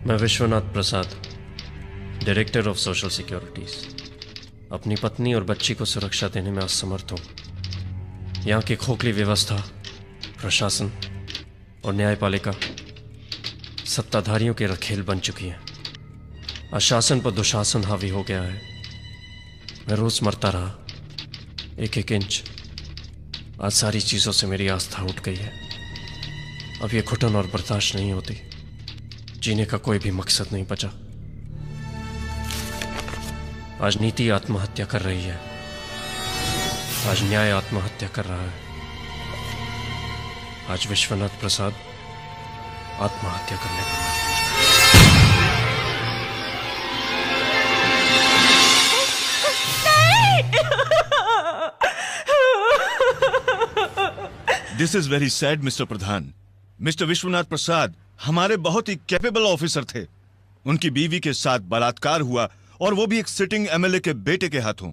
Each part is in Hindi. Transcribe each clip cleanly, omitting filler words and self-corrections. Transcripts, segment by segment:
मैं विश्वनाथ प्रसाद, डायरेक्टर ऑफ सोशल सिक्योरिटीज, अपनी पत्नी और बच्ची को सुरक्षा देने में असमर्थ हूँ। यहाँ की खोखली व्यवस्था, प्रशासन और न्यायपालिका सत्ताधारियों के रखेल बन चुकी है। अशासन पर दुशासन हावी हो गया है। मैं रोज मरता रहा, एक एक इंच। आज सारी चीजों से मेरी आस्था उठ गई है। अब ये घुटन और बर्दाश्त नहीं होती। जीने का कोई भी मकसद नहीं बचा। आज नीति आत्महत्या कर रही है, आज न्याय आत्महत्या कर रहा है, आज विश्वनाथ प्रसाद आत्महत्या करने पर this is very sad mister Pradhan. Mister Vishwanath Prasad हमारे बहुत ही कैपेबल ऑफिसर थे। उनकी बीवी के साथ बलात्कार हुआ, और वो भी एक सिटिंग एमएलए के बेटे के हाथों।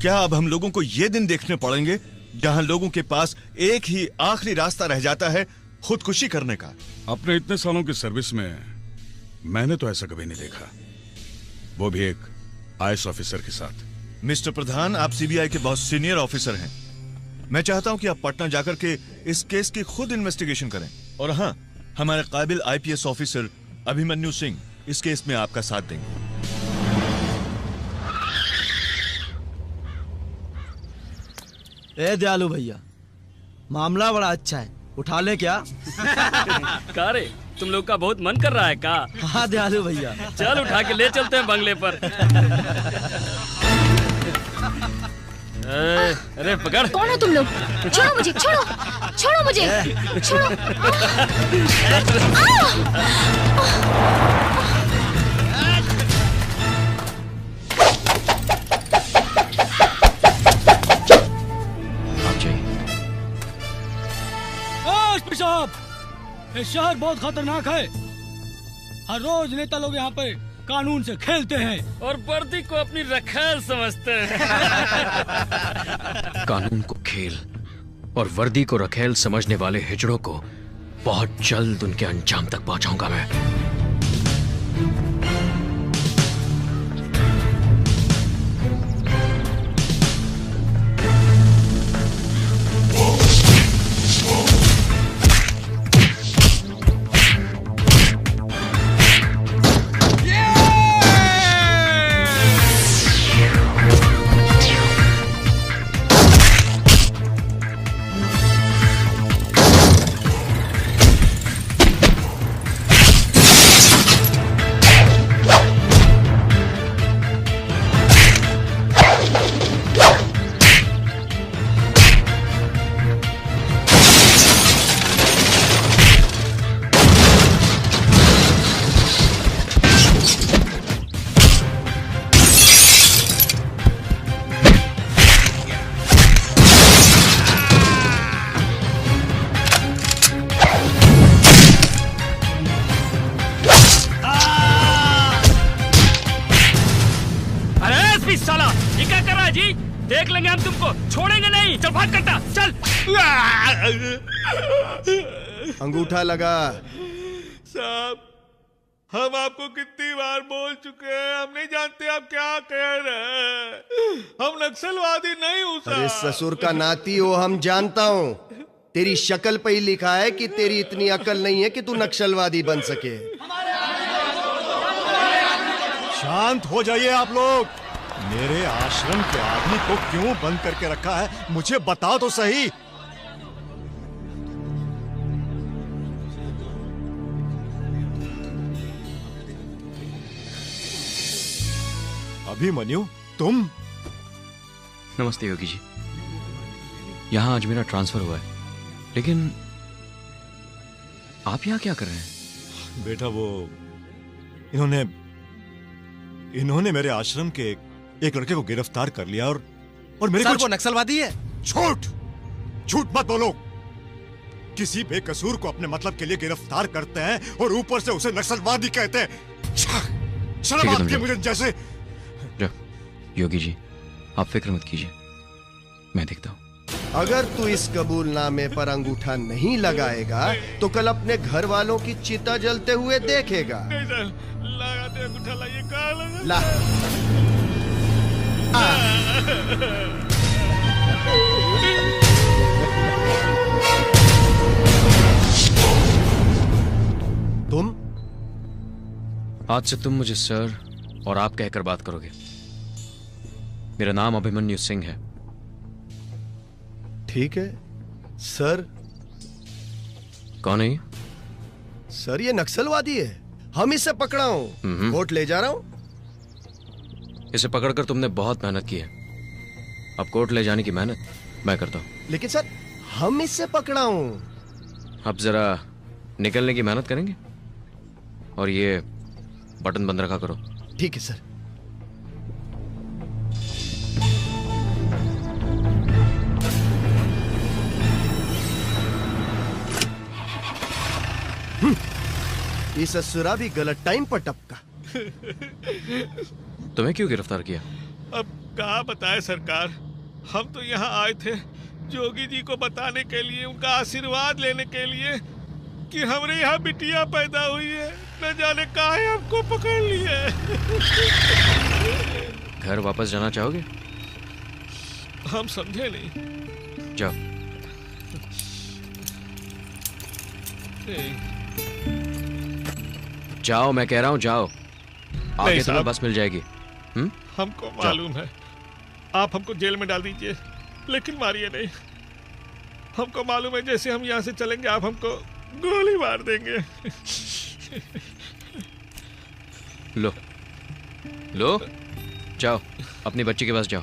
क्या अब हम लोगों को ये दिन देखने पड़ेंगे जहां लोगों के पास एक ही आखिरी रास्ता रह जाता है, खुदकुशी करने का? अपने इतने सालों की सर्विस में मैंने तो ऐसा कभी नहीं देखा, वो भी एक आईएएस ऑफिसर के साथ। मिस्टर प्रधान, आप सीबीआई के बहुत सीनियर ऑफिसर हैं। मैं चाहता हूं कि आप पटना जाकर के इस केस की खुद इन्वेस्टिगेशन करें। और हाँ, हमारे काबिल आईपीएस ऑफिसर अभिमन्यु सिंह इस केस में आपका साथ देंगे। ए दयालु भैया, मामला बड़ा अच्छा है, उठा ले क्या? का रे, तुम लोग का बहुत मन कर रहा है का? हाँ दयालु भैया, चल उठा के ले चलते हैं बंगले पर। अरे पकड़। कौन हो तुम लोग? छोड़ो मुझे, छोड़ो, छोड़ो मुझे, छोड़ो। साहब, ये शहर बहुत खतरनाक है। हर रोज नेता लोग यहाँ पे कानून से खेलते हैं और वर्दी को अपनी रखेल समझते हैं। कानून को खेल और वर्दी को रखेल समझने वाले हिजड़ों को बहुत जल्द उनके अंजाम तक पहुंचाऊंगा मैं। देख लेंगे हम तुमको, छोड़ेंगे नहीं। चल भाग करता, चल। अंगूठा लगा। साहब, हम आपको कितनी बार बोल चुके हैं, हम नहीं जानते आप क्या कह रहे हैं। हम नक्सलवादी नहीं हूँ साहब। अरे ससुर का नाती हो, हम जानता हूँ। तेरी शक्ल पे ही लिखा है कि तेरी इतनी अकल नहीं है कि तू नक्सलवादी बन सके। शांत हो जाइए आप लोग। मेरे आश्रम के आदमी को क्यों बंद करके रखा है, मुझे बता तो सही। अभिमन्यु, तुम? नमस्ते योगी जी। यहाँ आज मेरा ट्रांसफर हुआ है, लेकिन आप यहाँ क्या कर रहे हैं? बेटा, वो इन्होंने मेरे आश्रम के एक लड़के को गिरफ्तार कर लिया और मेरे सर, वो नक्सलवादी है। झूठ मत बोलो। किसी बेकसूर को अपने मतलब के लिए गिरफ्तार करते हैं और ऊपर से उसे नक्सलवादी कहते हैं। शर्म आती है मुझे जैसे। योगी जी, आप फिक्र मत कीजिए, मैं देखता हूँ। अगर तू इस कबूलनामे पर अंगूठा नहीं लगाएगा तो कल अपने घर वालों की चिता जलते हुए देखेगा। नहीं सर, लगाते अंगूठा लाइए, कहाँ लगा? ला। तुम? आज से तुम मुझे सर और आप कहकर बात करोगे। मेरा नाम अभिमन्यु सिंह है। ठीक है सर। कौन है ये? सर ये नक्सलवादी है, हम इसे पकड़ा हूं, कोर्ट ले जा रहा हूं। इसे पकड़कर तुमने बहुत मेहनत की है, अब कोर्ट ले जाने की मेहनत मैं करता हूं। लेकिन सर हम इससे पकड़ा हूं। अब जरा निकलने की मेहनत करेंगे और ये बटन बंद रखा करो। ठीक है सर। ये ससुरा भी गलत टाइम पर टपका। तुम्हें क्यों गिरफ्तार किया? अब कहाँ बताए सरकार, हम तो यहाँ आए थे जोगी जी को बताने के लिए, उनका आशीर्वाद लेने के लिए कि हमारे यहाँ बिटिया पैदा हुई है, न जाने काहे हमको पकड़ लिए। घर वापस जाना चाहोगे? हम समझे नहीं। जाओ। जाओ, मैं कह रहा हूँ जाओ, आगे तुम्हें बस मिल जाएगी। हमको मालूम है, आप हमको जेल में डाल दीजिए लेकिन मारिए नहीं। हमको मालूम है जैसे हम यहाँ से चलेंगे आप हमको गोली मार देंगे। लो लो, जाओ अपनी बच्ची के पास जाओ,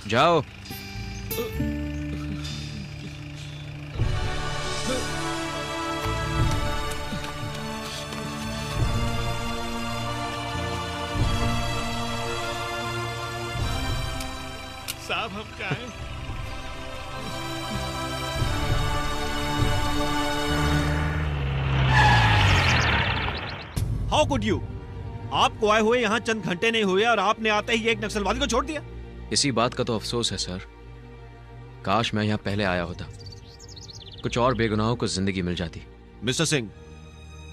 जाओ। साहब हम क्या है? How could you? आपको आए हुए यहाँ चंद घंटे नहीं हुए और आपने आते ही एक नक्सलवादी को छोड़ दिया। इसी बात का तो अफसोस है सर, काश मैं यहाँ पहले आया होता, कुछ और बेगुनाहों को जिंदगी मिल जाती। मिस्टर सिंह,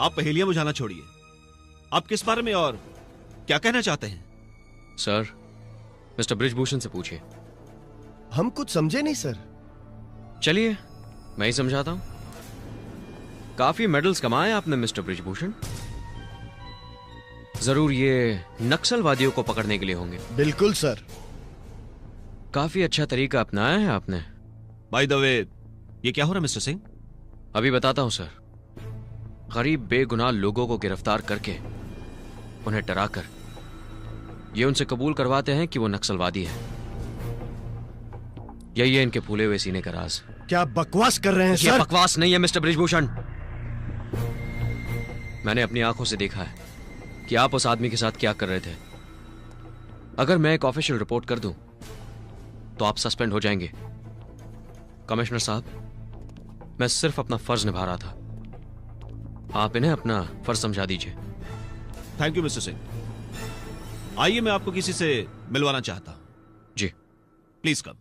आप पहेलियां बुझाना छोड़िए, आप किस बारे में और क्या कहना चाहते हैं? सर, मिस्टर बृजभूषण से पूछिए। हम कुछ समझे नहीं सर। चलिए मैं ही समझाता हूं। काफी मेडल्स कमाए आपने मिस्टर बृजभूषण, जरूर ये नक्सलवादियों को पकड़ने के लिए होंगे। बिल्कुल सर। काफी अच्छा तरीका अपनाया है आपने। बाय द वे, ये क्या हो रहा है मिस्टर सिंह? अभी बताता हूं सर। गरीब बेगुनाह लोगों को गिरफ्तार करके उन्हें डराकर ये उनसे कबूल करवाते हैं कि वो नक्सलवादी है। यही है इनके फूले हुए सीने का राज। क्या बकवास कर रहे हैं सर? ये बकवास नहीं है मिस्टर बृजभूषण, मैंने अपनी आंखों से देखा है कि आप उस आदमी के साथ क्या कर रहे थे। अगर मैं एक ऑफिशियल रिपोर्ट कर दूं तो आप सस्पेंड हो जाएंगे। कमिश्नर साहब, मैं सिर्फ अपना फर्ज निभा रहा था, आप इन्हें अपना फर्ज समझा दीजिए। Thank you mister Singh. आइए, मैं आपको किसी से मिलवाना चाहता हूं। जी प्लीज कम।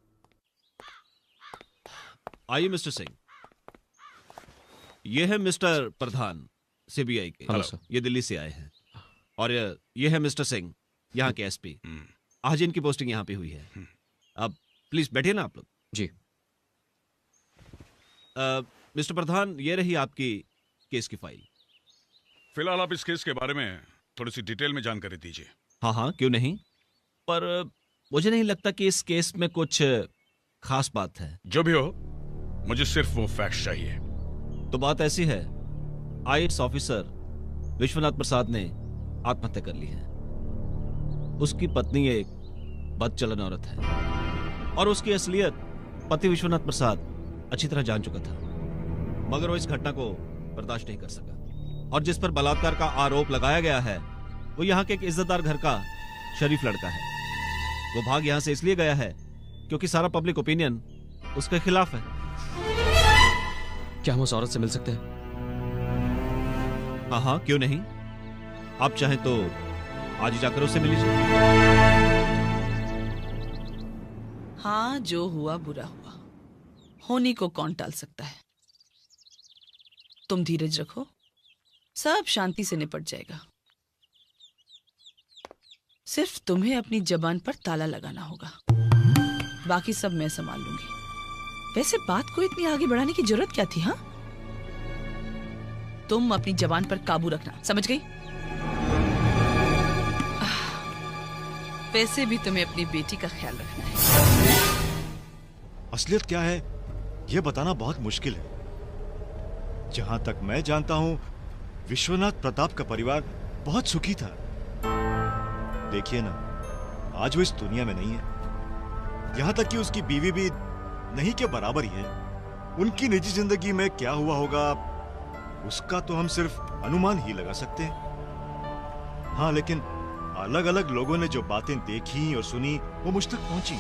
आइए मिस्टर सिंह, ये है मिस्टर प्रधान सीबीआई के। Hello sir. ये दिल्ली से आए हैं। और ये है मिस्टर सिंह, यहाँ के एसपी। आज इनकी पोस्टिंग यहाँ पे हुई है। अब प्लीज बैठिए ना आप लोग। जी। मिस्टर प्रधान, ये रही आपकी केस की फाइल। फिलहाल आप इस केस के बारे में थोड़ी सी डिटेल में जानकारी दीजिए। हाँ हाँ, क्यों नहीं, पर मुझे नहीं लगता कि इस केस में कुछ खास बात है। जो भी हो, मुझे सिर्फ वो फैक्ट्स चाहिए। तो बात ऐसी है, आईएएस ऑफिसर विश्वनाथ प्रसाद ने आत्महत्या कर ली है। उसकी पत्नी एक बदचलन औरत है और उसकी असलियत पति विश्वनाथ प्रसाद अच्छी तरह जान चुका था, मगर वो इस घटना को बर्दाश्त नहीं कर सका और जिस पर बलात्कार का आरोप लगाया गया है वो यहाँ के एक इज्जतदार घर का शरीफ लड़का है। वो भाग यहाँ से इसलिए गया है क्योंकि सारा पब्लिक ओपिनियन उसके खिलाफ है। क्या हम उस औरत से मिल सकते हैं? हाँ हाँ, क्यों नहीं, आप चाहें तो आज ही जाकर उससे मिल लीजिए। हाँ, जो हुआ बुरा हुआ, होने को कौन टाल सकता है। तुम धीरज रखो, सब शांति से निपट जाएगा। सिर्फ तुम्हें अपनी जबान पर ताला लगाना होगा, बाकी सब मैं संभाल लूंगी। वैसे बात को इतनी आगे बढ़ाने की जरूरत क्या थी? हाँ, तुम अपनी जबान पर काबू रखना, समझ गई? वैसे भी तुम्हें अपनी बेटी का ख्याल रखना है। असलियत क्या है यह बताना बहुत मुश्किल है। जहां तक मैं जानता हूं, विश्वनाथ प्रताप का परिवार बहुत सुखी था। देखिए ना, आज वो इस दुनिया में नहीं है। यहां तक कि उसकी बीवी भी नहीं के बराबर ही है। उनकी निजी जिंदगी में क्या हुआ होगा, उसका तो हम सिर्फ अनुमान ही लगा सकते हैं। हाँ, लेकिन अलग अलग लोगों ने जो बातें देखी और सुनी वो मुझ तक पहुंची,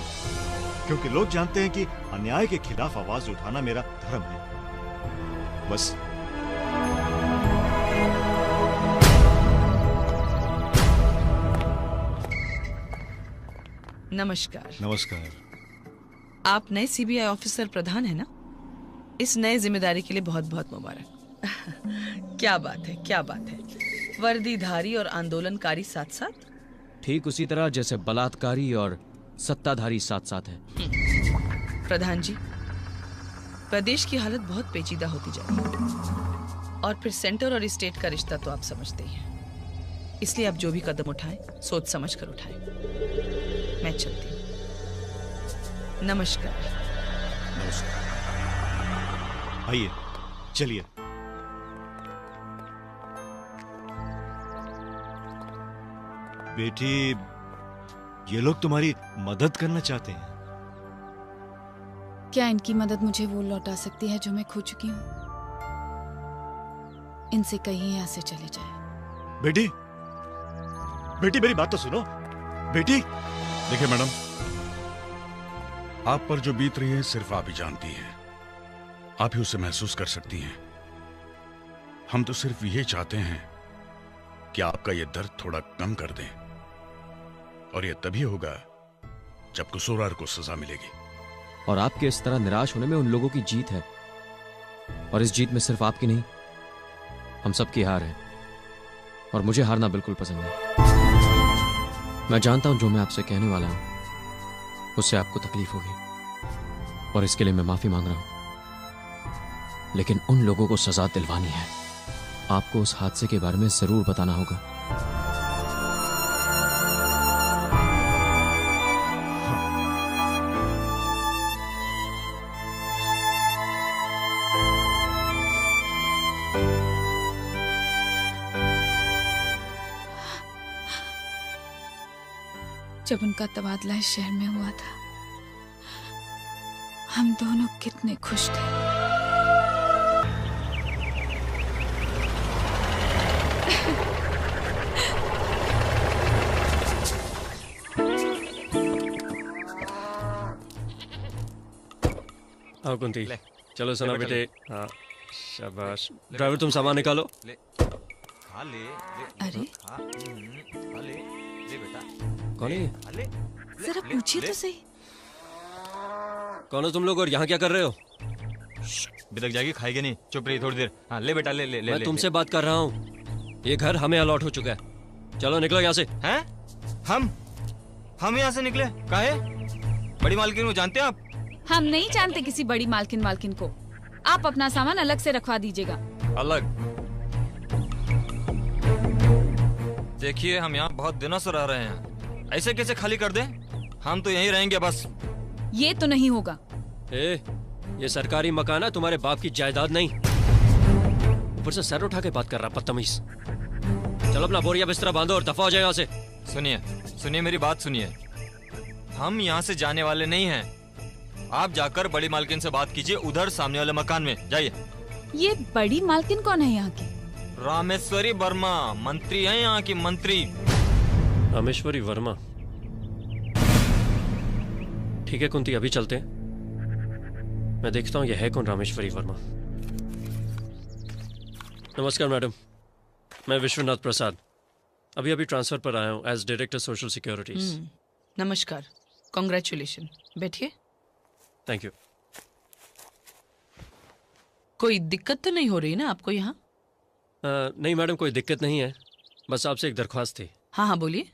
क्योंकि लोग जानते हैं कि अन्याय के खिलाफ आवाज उठाना मेरा धर्म है। बस नमस्कार। नमस्कार। आप नए सीबीआई ऑफिसर प्रधान है ना? इस नए जिम्मेदारी के लिए बहुत बहुत मुबारक। क्या बात है, क्या बात है। वर्दीधारी और आंदोलनकारी साथ साथ? ठीक उसी तरह जैसे बलात्कारी और सत्ताधारी साथ साथ है। प्रधान जी, प्रदेश की हालत बहुत पेचीदा होती जा रही है, और फिर सेंटर और स्टेट का रिश्ता तो आप समझते ही हैं। इसलिए आप जो भी कदम उठाएं, सोच समझ कर उठाएं। मैं चलती हूँ। नमस्कार। नमस्कार। आइए, चलिए। बेटी, ये लोग तुम्हारी मदद करना चाहते हैं। क्या इनकी मदद मुझे वो लौटा सकती है जो मैं खो चुकी हूँ? इनसे कहीं यहाँ से चले जाए। बेटी, बेटी मेरी बात तो सुनो। बेटी, देखिए मैडम, आप पर जो बीत रही है सिर्फ आप ही जानती हैं। आप ही उसे महसूस कर सकती हैं। हम तो सिर्फ ये चाहते हैं कि आपका ये दर्द थोड़ा कम कर दें, और ये तभी होगा जब कसूरवार को सजा मिलेगी। और आपके इस तरह निराश होने में उन लोगों की जीत है, और इस जीत में सिर्फ आपकी नहीं, हम सबकी हार है। और मुझे हारना बिल्कुल पसंद है। मैं जानता हूं जो मैं आपसे कहने वाला हूं उससे आपको तकलीफ होगी, और इसके लिए मैं माफी मांग रहा हूं। लेकिन उन लोगों को सजा दिलवानी है। आपको उस हादसे के बारे में जरूर बताना होगा। जब उनका तबादला इस शहर में हुआ था, हम दोनों कितने खुश थे। आओ कुंती, चलो सना बेटे। हाँ, शाबाश। ड्राइवर तुम सामान निकालो। अरे कौन है? जरा पूछिए तो सही। कौन हो तुम लोग और यहाँ क्या कर रहे हो? बिदक जाएगी, खाएगी नहीं। चुप रही थोड़ी देर। हाँ, ले बेटा, ले ले ले। मैं तुमसे बात कर रहा हूँ। ये घर हमें अलॉट हो चुका है। चलो निकलो यहाँ से। हैं? हम यहाँ से निकले? काहे? बड़ी मालकिन को जानते हैं आप? हम नहीं जानते किसी बड़ी मालकिन को। आप अपना सामान अलग से रखवा दीजिएगा। अलग? देखिए, हम यहाँ बहुत दिनों से रह रहे हैं, ऐसे कैसे खाली कर दें? हम तो यहीं रहेंगे बस। ये तो नहीं होगा। ये सरकारी मकान है, तुम्हारे बाप की जायदाद नहीं। ऊपर से सर उठा के बात कर रहा, बदतमीज। चलो अपना बोरिया बिस्तरा बांधो और दफा हो जाए यहाँ से। सुनिए मेरी बात सुनिए। हम यहाँ से जाने वाले नहीं हैं। आप जाकर बड़ी मालकिन से बात कीजिए, उधर सामने वाले मकान में जाइए। ये बड़ी मालकिन कौन है यहाँ की? रामेश्वरी वर्मा, मंत्री हैं यहाँ की, मंत्री। रामेश्वरी वर्मा? ठीक है कुंती, अभी चलते हैं। मैं देखता हूँ यह है कौन रामेश्वरी वर्मा। नमस्कार मैडम, मैं विश्वनाथ प्रसाद। अभी ट्रांसफर पर आया हूँ एज डायरेक्टर सोशल सिक्योरिटीज। नमस्कार। कॉन्ग्रेचुलेशन, बैठिए। Thank you. कोई दिक्कत तो नहीं हो रही ना आपको यहाँ? नहीं मैडम, कोई दिक्कत नहीं है, बस आपसे एक दरख्वास्त थी। हाँ हाँ बोलिए।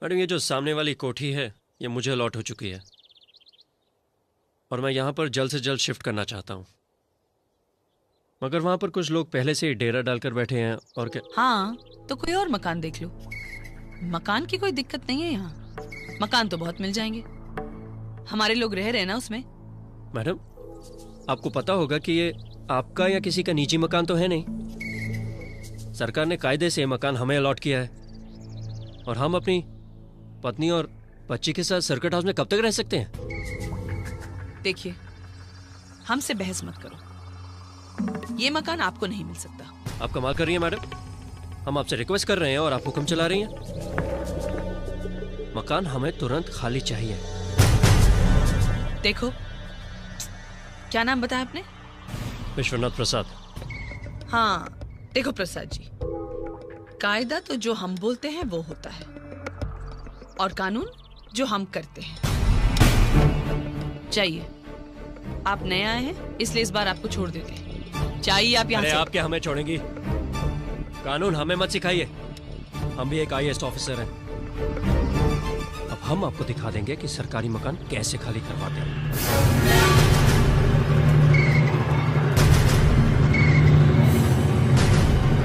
मैडम, ये जो सामने वाली कोठी है ये मुझे अलॉट हो चुकी है और मैं यहाँ पर जल्द से जल्द शिफ्ट करना चाहता हूँ, मगर वहाँ पर कुछ लोग पहले से ही डेरा डालकर बैठे हैं और क्या। हाँ तो कोई और मकान देख लो। मकान की कोई दिक्कत नहीं है यहाँ, मकान तो बहुत मिल जाएंगे, हमारे लोग रह रहे हैं ना उसमें। मैडम, आपको पता होगा कि ये आपका या किसी का निजी मकान तो है नहीं। सरकार ने कायदे से ये मकान हमें अलॉट किया है और हम अपनी पत्नी और बच्ची के साथ सर्किट हाउस में कब तक रह सकते हैं? देखिए, हमसे बहस मत करो, ये मकान आपको नहीं मिल सकता। आप कमाल कर रही हैं मैडम, हम आपसे रिक्वेस्ट कर रहे हैं और आप हुक्म चला रही हैं। मकान हमें तुरंत खाली चाहिए। देखो, क्या नाम बताया आपने? विश्वनाथ प्रसाद। हाँ देखो प्रसाद जी, कायदा तो जो हम बोलते हैं वो होता है और कानून जो हम करते हैं। चाहिए, आप नए आए हैं इसलिए इस बार आपको छोड़ देते हैं। चाहिए आप यहाँ से। आप क्या हमें छोड़ेंगी? कानून हमें मत सिखाइए, हम भी एक IAS ऑफिसर हैं। अब हम आपको दिखा देंगे कि सरकारी मकान कैसे खाली करवाते हैं।